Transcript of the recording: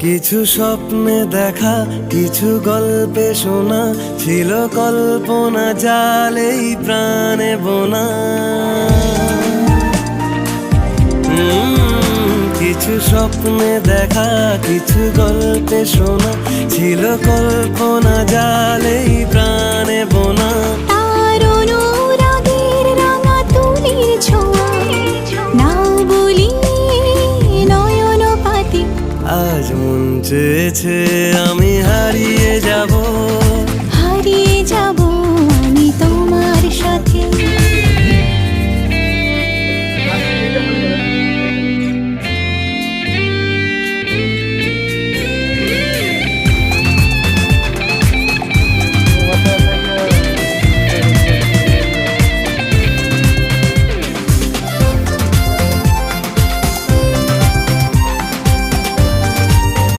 কিছু স্বপ্নে দেখা, কিছু গল্পে শোনা, ছিল কল্পনা জালেই প্রাণে বোনা। কিছু স্বপ্নে দেখা, কিছু গল্পে শোনা, ছিল কল্পনা জালেই প্রাণে বোনা। আজ মন চেয়েছে আমি হারিয়ে যাব, হারিয়ে যাব।